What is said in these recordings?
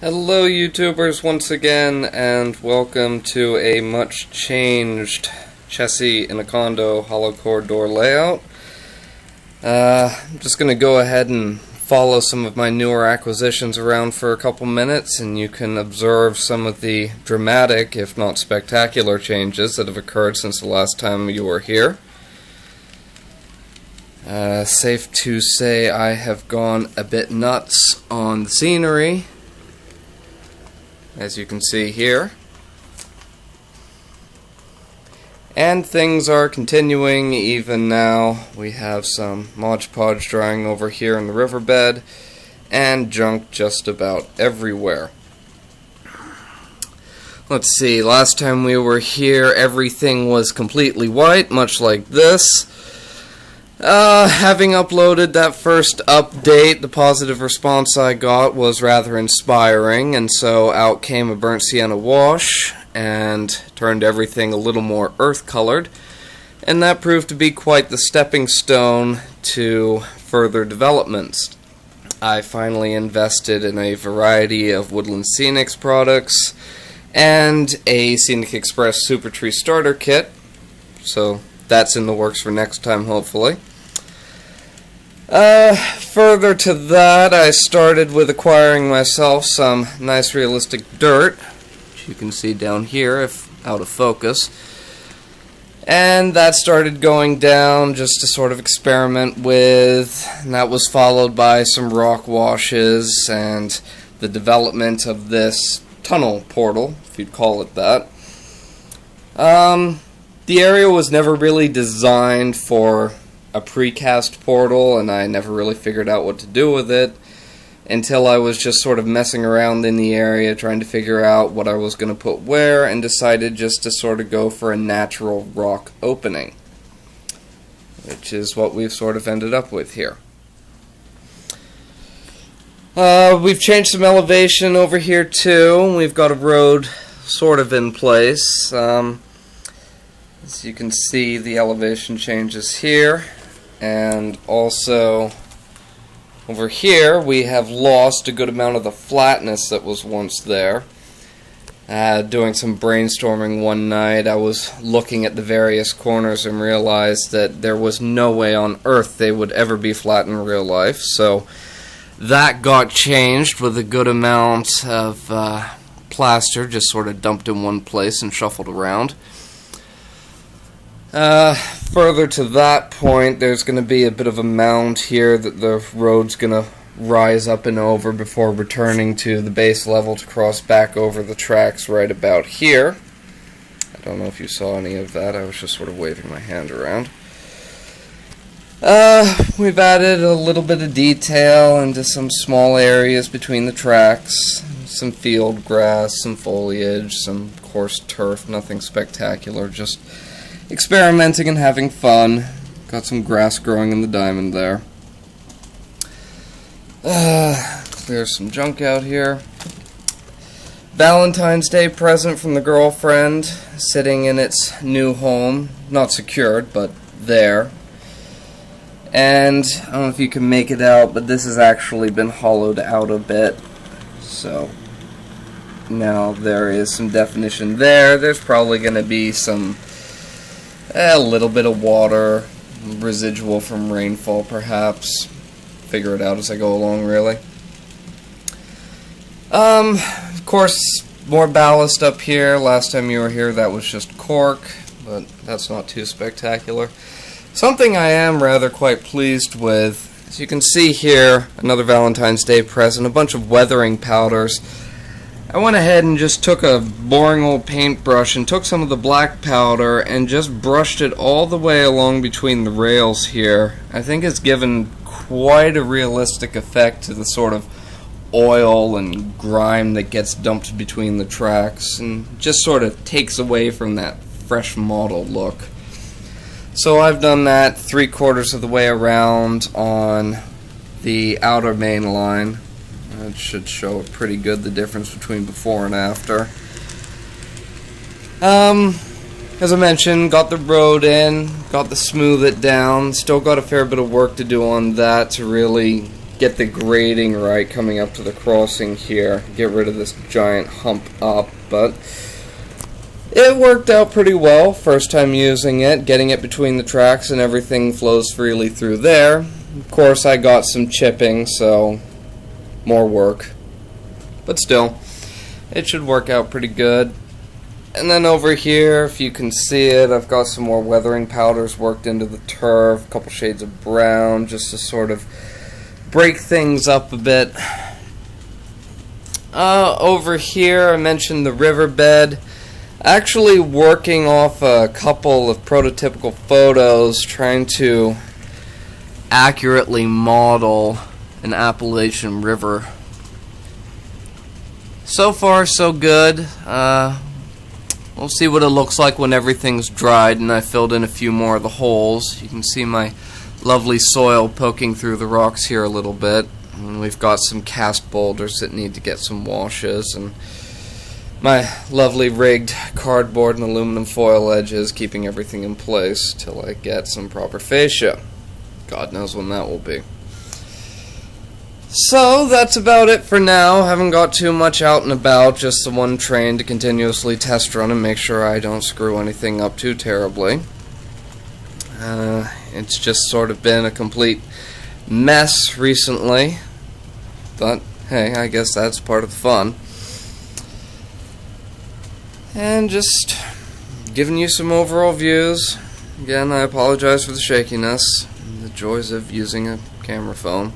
Hello YouTubers once again, and welcome to a much changed Chessie in a Condo hollow core door layout. I'm just going to go ahead and follow some of my newer acquisitions around for a couple minutes, and you can observe some of the dramatic, if not spectacular, changes that have occurred since the last time you were here. Safe to say I have gone a bit nuts on the scenery, as you can see here. And things are continuing even now. We have some Mod Podge drying over here in the riverbed, and junk just about everywhere. Let's see, last time we were here everything was completely white, much like this. Having uploaded that first update, the positive response I got was rather inspiring, and so out came a burnt sienna wash and turned everything a little more earth-colored, and that proved to be quite the stepping stone to further developments. I finally invested in a variety of Woodland Scenics products and a Scenic Express Super Tree Starter Kit, so that's in the works for next time, hopefully. Further to that, I started with acquiring myself some nice realistic dirt, which you can see down here if out of focus. And that started going down just to sort of experiment with, and that was followed by some rock washes and the development of this tunnel portal, if you'd call it that. The area was never really designed for a precast portal, and I never really figured out what to do with it until I was just sort of messing around in the area trying to figure out what I was going to put where, and decided just to sort of go for a natural rock opening, which is what we've sort of ended up with here. We've changed some elevation over here too. We've got a road sort of in place. As you can see, the elevation changes here, and also over here we have lost a good amount of the flatness that was once there. Doing some brainstorming one night, I was looking at the various corners and realized that there was no way on earth they would ever be flat in real life, so that got changed with a good amount of plaster just sort of dumped in one place and shuffled around. Further to that point, there's going to be a bit of a mound here that the road's going to rise up and over before returning to the base level to cross back over the tracks right about here. I don't know if you saw any of that, I was just sort of waving my hand around. We've added a little bit of detail into some small areas between the tracks. Some field grass, some foliage, some coarse turf, nothing spectacular, just experimenting and having fun. Got some grass growing in the diamond there. Clear some junk out here. Valentine's Day present from the girlfriend, sitting in its new home. Not secured, but there. And I don't know if you can make it out, but this has actually been hollowed out a bit. So now there is some definition there. There's probably going to be some a little bit of water, residual from rainfall perhaps. Figure it out as I go along, really. Of course, more ballast up here. Last time you were here that was just cork, but that's not too spectacular. Something I am rather quite pleased with, as you can see here, another Valentine's Day present, a bunch of weathering powders. I went ahead and just took a boring old paintbrush and took some of the black powder and just brushed it all the way along between the rails here. I think it's given quite a realistic effect to the sort of oil and grime that gets dumped between the tracks, and just sort of takes away from that fresh model look. So I've done that 3/4 of the way around on the outer main line. It should show pretty good the difference between before and after. As I mentioned, got the road in, got the smooth it down, still got a fair bit of work to do on that to really get the grading right coming up to the crossing here, get rid of this giant hump up, but it worked out pretty well. First time using it, getting it between the tracks and everything flows freely through there. Of course, I got some chipping, so more work, but still, it should work out pretty good. And then over here, if you can see it, I've got some more weathering powders worked into the turf, a couple shades of brown, just to sort of break things up a bit. Over here, I mentioned the riverbed. Actually working off a couple of prototypical photos, trying to accurately model an Appalachian river. So far, so good. We'll see what it looks like when everything's dried and I filled in a few more of the holes. You can see my lovely soil poking through the rocks here a little bit. And we've got some cast boulders that need to get some washes, and my lovely rigged cardboard and aluminum foil edges keeping everything in place till I get some proper fascia. God knows when that will be. So that's about it for now. Haven't got too much out and about, just the one train to continuously test run and make sure I don't screw anything up too terribly. It's just sort of been a complete mess recently, but hey, I guess that's part of the fun. And just giving you some overall views. Again, I apologize for the shakiness and the joys of using a camera phone.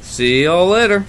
See y'all later.